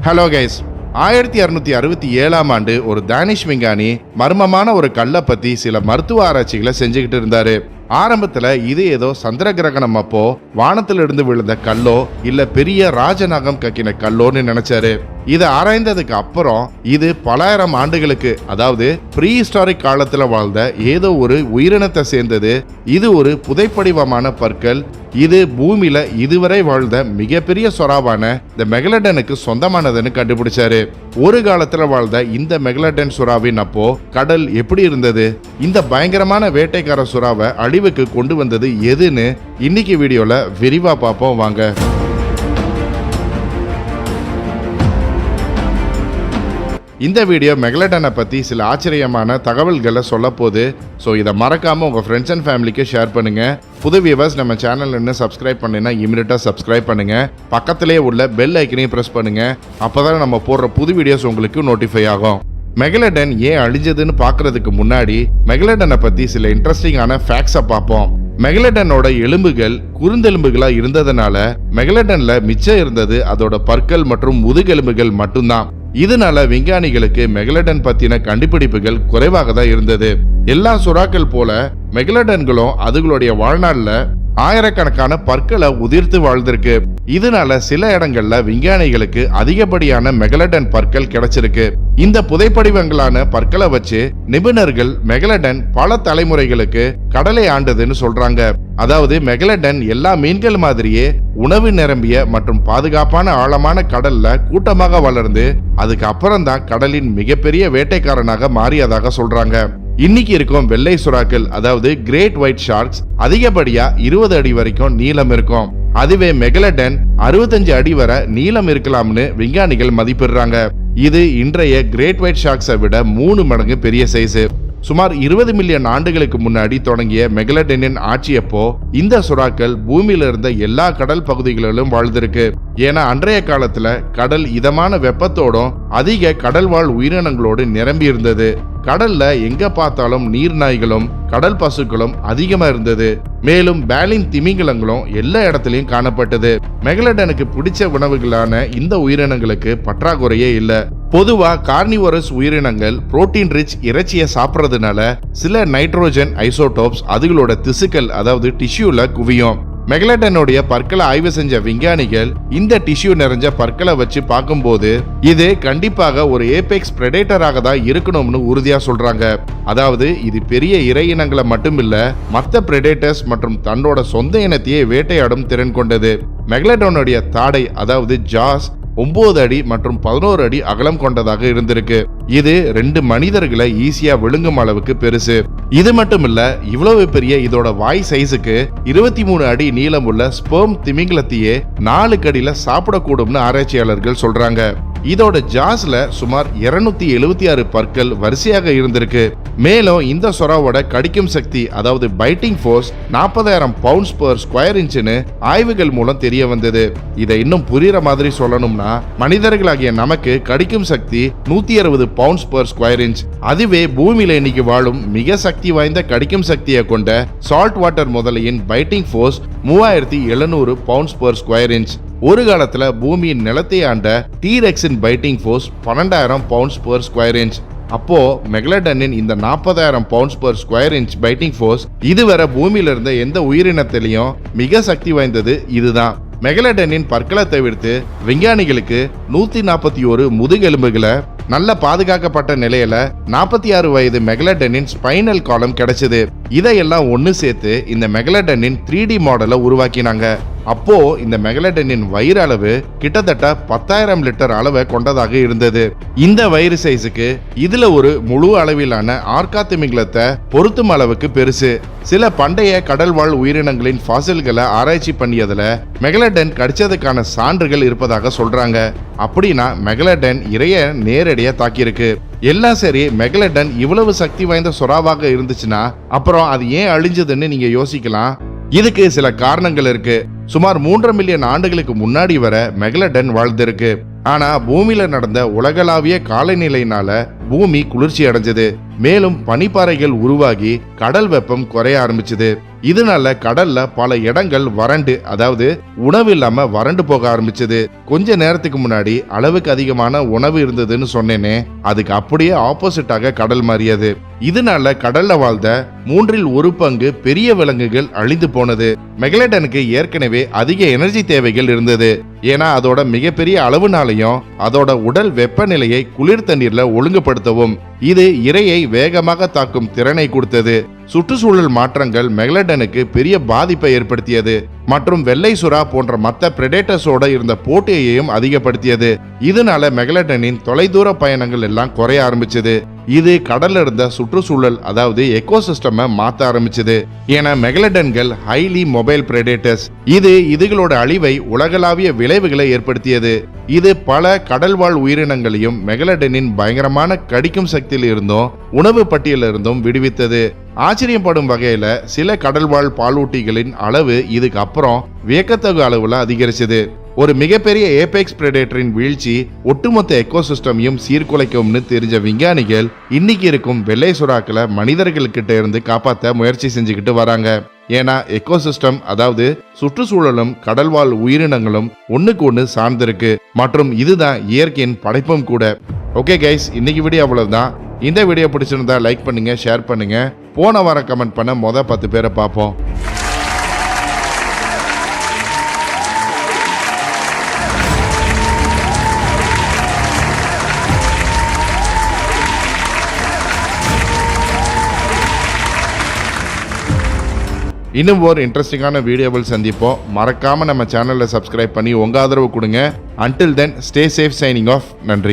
Hello guys, 1667ஆம் ஆண்டு ஒரு தானிஷ் விஞ்ஞானி மர்மமான ஒரு கல்லை பத்தி சில மருத்துவ ஆராய்ச்சிகளை செஞ்சுக்கிட்டு இருந்தாரு. ஆரம்பத்துல இது ஏதோ சந்திர கிரகணம் அப்போ வானத்திலிருந்து விழுந்த கல்லோ இல்ல பெரிய ராஜநாகம் கக்கின கல்லோன்னு நினைச்சாரு. இதை ஆராய்ந்ததுக்கு அப்புறம் இது பலாயிரம் ஆண்டுகளுக்கு, அதாவது ப்ரீ ஹிஸ்டாரிக் காலத்துல வாழ்ந்த ஏதோ ஒரு உயிரினத்தை சேர்ந்தது. இது ஒரு புதைப்படிவமான பற்கள். இது பூமியில இதுவரை வாழ்ந்த மிகப்பெரிய சொராவான இந்த மெகலடனுக்கு சொந்தமானதுன்னு கண்டுபிடிச்சாரு. ஒரு காலத்துல வாழ்ந்த இந்த மெகலடன் சுறாவின் அப்போ கடல் எப்படி இருந்தது, இந்த பயங்கரமான வேட்டைக்கார சுறாவை அழிவுக்கு கொண்டு வந்தது எதுன்னு இன்னைக்கு வீடியோல விரிவா பார்ப்போம் வாங்க. இந்த வீடியோ மெகலடனை பற்றி சில ஆச்சரியமான தகவல்களை சொல்ல போகுது. ஸோ இதை மறக்காமல் உங்கள் ஃப்ரெண்ட்ஸ் அண்ட் ஃபேமிலிக்கு ஷேர் பண்ணுங்கள். புது வியூவர்ஸ் நம்ம சேனல் இன்னும் சப்ஸ்கிரைப் பண்ணினா இமீடியட்டாக சப்ஸ்கிரைப் பண்ணுங்கள். பக்கத்திலே உள்ள பெல் ஐக்கனையும் ப்ரெஸ் பண்ணுங்கள். அப்போ தான் நம்ம போடுற புது வீடியோஸ் உங்களுக்கு நோட்டிஃபை ஆகும். மெகலடன் ஏன் அழிஞ்சதுன்னு பார்க்கறதுக்கு முன்னாடி மெகலடனை பற்றி சில இன்ட்ரெஸ்டிங்கான ஃபேக்ட்ஸை பார்ப்போம். மெகலடனோட எலும்புகள் குறுந்தெலும்புகளா இருந்ததுனால மெகலடன்ல மிச்சம் இருந்தது அதோட பற்கள் மற்றும் முதுகெலும்புகள் மட்டும்தான். இதனால விஞ்ஞானிகளுக்கு மெகலடன் பத்தின கண்டுபிடிப்புகள் குறைவாக தான் இருந்தது. எல்லா சுறாக்கள் போல மெகலடன்களும் அதுகளுடைய வாழ்நாள்ல ஆயிரக்கணக்கான பற்களை உதிர்த்து வாழ்ந்திருக்கு. இதனால சில இடங்கள்ல விஞ்ஞானிகளுக்கு அதிகப்படியான மெகலடன் பற்கள் கிடைச்சிருக்கு. இந்த புதைப்படிவங்களான பற்களை வச்சு நிபுணர்கள் மெகலடன் பல தலைமுறைகளுக்கு கடலை ஆண்டதுன்னு சொல்றாங்க. அதாவது மெகலடன் எல்லா மீன்கள் மாதிரியே உணவு நிரம்பிய மற்றும் பாதுகாப்பான ஆழமான கடல்ல கூட்டமாக வளர்ந்து அதுக்கு அப்புறம் தான் கடலின் மிகப்பெரிய வேட்டைக்காரனாக மாறியதாக சொல்றாங்க. இன்னைக்கு இருக்கும் வெள்ளை சுறாக்கள், அதாவது கிரேட் ஒயிட் ஷார்க்ஸ், அதிகப்படியா 20 அடி வரைக்கும் நீளம் இருக்கும். அதுவே மெகலடன் 65 அடி வரை நீளம் இருக்கலாம்னு விஞ்ஞானிகள் மதிப்பிடுறாங்க. இது இன்றைய கிரேட் ஒயிட் ஷார்க்ஸை விட 3 மடங்கு பெரிய சைஸ். சுமார் 20 மில்லியன் ஆண்டுகளுக்கு முன்னாடி தொடங்கிய மெகலடனின் ஆட்சியப்போ இந்த சுறாக்கள் பூமியில இருந்த எல்லா கடல் பகுதிகளிலும் வாழ்ந்திருக்கு. ஏன்னா அன்றைய காலத்துல கடல் இதமான வெப்பத்தோடும் அதிக கடல்வாழ் உயிரினங்களோடு நிரம்பி இருந்தது. கடல்ல எங்க பார்த்தாலும் நீர் நாய்களும் கடல் பசுக்களும் அதிகமா இருந்தது. மேலும் பேலின் திமிங்கலங்களும் எல்லா இடத்துலயும் காணப்பட்டது. மெகலடனுக்கு பிடிச்ச உணவுகளான இந்த உயிரினங்களுக்கு பற்றாக்குறையே இல்ல. பொதுவா கார்னிவோரஸ் உயிரினங்கள் புரோட்டீன் ரிச் இறைச்சியை சாப்பிட்றதுனால சில நைட்ரோஜன் ஐசோடோப்ஸ் அதுகளோட திசுக்கள், அதாவது டிஷ்யூல குவியும். மெகலடனுடைய பற்களை ஆய்வு செஞ்ச விஞ்ஞானிகள் இந்த டிஷ்யூ நிறைஞ்ச பற்களை வச்சு பார்க்கும்போது இது கண்டிப்பாக ஒரு ஏபெக்ஸ் பிரெடேட்டராக தான் இருக்கணும்னு உறுதியா சொல்றாங்க. அதாவது இது பெரிய இறை இனங்களை மட்டுமில்ல, மற்ற பிரெடேட்டர்ஸ் மற்றும் தன்னோட சொந்த இனத்தையே வேட்டையாடும் திறன் கொண்டது. மெகலடனுடைய தாடை, அதாவது ஜாஸ் 9 அடி மற்றும் 11 அடி அகலம் கொண்டதாக இருந்திருக்கு. இது 2 மனிதர்களை ஈஸியா விழுங்கும் அளவுக்கு பெருசு. இது மட்டும் இல்ல, இவ்வளவு பெரிய இதோட வாய் சைஸுக்கு 23 அடி நீளம் உள்ள ஸ்பெர்ம் திமிங்கலத்தையே 4 கடியில சாப்பிடக்கூடும்னு ஆராய்ச்சியாளர்கள் சொல்றாங்க. இதோட ஜாஸ்ல சுமார் 276 பற்கள் வரிசையாக இருந்திருக்கு. மேலும் இந்த சொராவோட கடிக்கும் சக்தி, அதாவது biting force 40,000 pounds per square இன்ச்னு ஆய்வுகள் மூலம் தெரிய வந்தது. இதை இன்னும் புரியுற மாதிரி சொல்லணும்னா, மனிதர்களாகிய நமக்கு கடிக்கும் சக்தி 160 பவுண்ட்ஸ் பெர் ஸ்கொயர் இன்ச். அதுவே பூமியில இன்னைக்கு வாழும் மிக சக்தி வாய்ந்த கடிக்கும் சக்தியை கொண்ட சால்ட் வாட்டர் முதலையின் biting force 3700 pounds per square inch. ஒரு காலத்துல பூமியின் நிலத்தை ஆண்ட டீரெக்ஸின் biting force 12,000 pounds per square inch. அப்போ மெகலடனின் இந்த 40,000 pounds per square inch biting force இதுவரை பூமியில இருந்த எந்த உயிரினத்திலையும் மிக சக்தி வாய்ந்தது இதுதான். மெகலடனின் பற்களை தவிர்த்து விஞ்ஞானிகளுக்கு 141 முதுகெலும்புகளை நல்ல பாதுகாக்கப்பட்ட நிலையில 46 வயது மெகலடனின் ஸ்பைனல் காலம் கிடைச்சது. இதையெல்லாம் ஒன்னு சேர்த்து இந்த மெகலடனின் 3D மாடலை உருவாக்கினாங்க. அப்போ இந்த மெகலடனின் வயிறு அளவு கிட்டத்தட்ட 10,000 லிட்டர் அளவை கொண்டதாக இருந்தது. இந்த வயிறு சைஸுக்கு இதுல ஒரு முழு அளவிலான ஆர்கா திமிங்கலத்தை பொருத்தும் அளவுக்கு பெருசு. சில பண்டைய கடல்வாழ் உயிரினங்களின் ஃபாசில்களை ஆராய்ச்சி பண்ணியதுல மெகலடன் கடிச்சதுக்கான சான்றுகள் இருப்பதாக சொல்றாங்க. அப்படின்னா மெகலடன் இறைய நேரடியா தாக்கியிருக்கு. எல்லாம் சரி, மெகலடன் இவ்வளவு சக்தி வாய்ந்த சுறாவாக இருந்துச்சுன்னா அப்புறம் அது ஏன் அழிஞ்சதுன்னு நீங்க யோசிக்கலாம். இதுக்கு சில காரணங்கள் இருக்கு. சுமார் 3 மில்லியன் ஆண்டுகளுக்கு முன்னாடி வர மெகலடன் வாழ்ந்திருக்கு. ஆனா பூமியில நடந்த உலகளாவிய காலநிலையினால பூமி குளிர்ச்சி அடைஞ்சது. மேலும் பனிப்பாறைகள் உருவாகி கடல் வெப்பம் குறைய ஆரம்பிச்சது. இதனால கடல்ல பல இடங்கள் வறண்டு, அதாவது உணவு இல்லாம வறண்டு போக ஆரம்பிச்சது. கொஞ்ச நேரத்துக்கு முன்னாடி அளவுக்கு அதிகமான உணவு இருந்ததுன்னு சொன்னேனே, அதுக்கு அப்படியே ஆப்போசிட்டாக கடல் மாறியது. இதனால கடல்ல வாழ்ந்த 1/3 பெரிய விலங்குகள் அழிந்து போனது. மெகலடனுக்கு ஏற்கனவே அதிக எனர்ஜி தேவைகள் இருந்தது. ஏன்னா அதோட மிகப்பெரிய அளவுனாலையும் அதோட உடல் வெப்பநிலையை குளிர் தண்ணீர்ல ஒழுங்குபடுத்தவும் இது இரையை வேகமாக தாக்கும் திறனை கொடுத்தது. சுற்றுச்சூழல் மாற்றங்கள் மெகலடனுக்கு பெரிய பாதிப்பை ஏற்படுத்தியது மற்றும் வெள்ளை சுறா போன்ற மற்ற பிரெடேட்டர்ஸோட இருந்த போட்டியையும் அதிகப்படுத்தியது. இதனால மெகலடனின் தொலைதூர பயணங்கள் எல்லாம் குறைய ஆரம்பிச்சது. இது கடல்ல இருந்த சுற்றுச்சூழல், அதாவது எக்கோசிஸ்டமை மாத்த ஆரம்பிச்சது. ஏன்னா மெகலடன்கள் ஹைலி மொபைல் பிரெடேட்டர்ஸ். இதுகளோட அழிவை உலகளாவிய விளைவுகளை ஏற்படுத்தியது. இது பல கடல்வாழ் உயிரினங்களையும் மெகலடனின் பயங்கரமான கடிக்கும் சக்தியில் இருந்தும் உணவு பட்டியலில் இருந்தும் விடுவித்தது. ஆச்சரியப்படும் வகையில சில கடல்வாழ் பாலூட்டிகளின் அளவு இதுக்கு அப்புறம் வியக்கத்தகு அளவுல அதிகரிச்சது. ஒரு மிகப்பெரிய ஏபெக்ஸ் பிரெடேட்டரின் வீழ்ச்சி ஒட்டுமொத்த எக்கோசிஸ்டமையும் சீர்குலைக்கும்னு தெரிஞ்ச விஞ்ஞானிகள் இன்னைக்கு இருக்கும் வெள்ளை சுறாக்களை மனிதர்கள்கிட்ட இருந்து காப்பாற்ற முயற்சி செஞ்சுக்கிட்டு வராங்க. ஏன்னா எக்கோசிஸ்டம், அதாவது சுற்றுச்சூழலும் கடல்வாழ் உயிரினங்களும் ஒண்ணுக்கு ஒண்ணு சார்ந்திருக்கு மற்றும் இதுதான் இயற்கையின் படைப்பும் கூட. ஓகே கைஸ், இன்னைக்கு வீடியோ அவ்வளவுதான். இந்த வீடியோ பிடிச்சிருந்தா லைக் பண்ணுங்க, ஷேர் பண்ணுங்க. போன வாரம் கமெண்ட் பண்ண 10 பேரை பார்ப்போம். இன்னும் ஒரு இன்ட்ரெஸ்டிங்கான வீடியோவில் சந்திப்போம். மறக்காம நம்ம சேனலை சப்ஸ்கிரைப் பண்ணி உங்க ஆதரவு கொடுங்க. Until then, stay safe, signing off. நன்றி.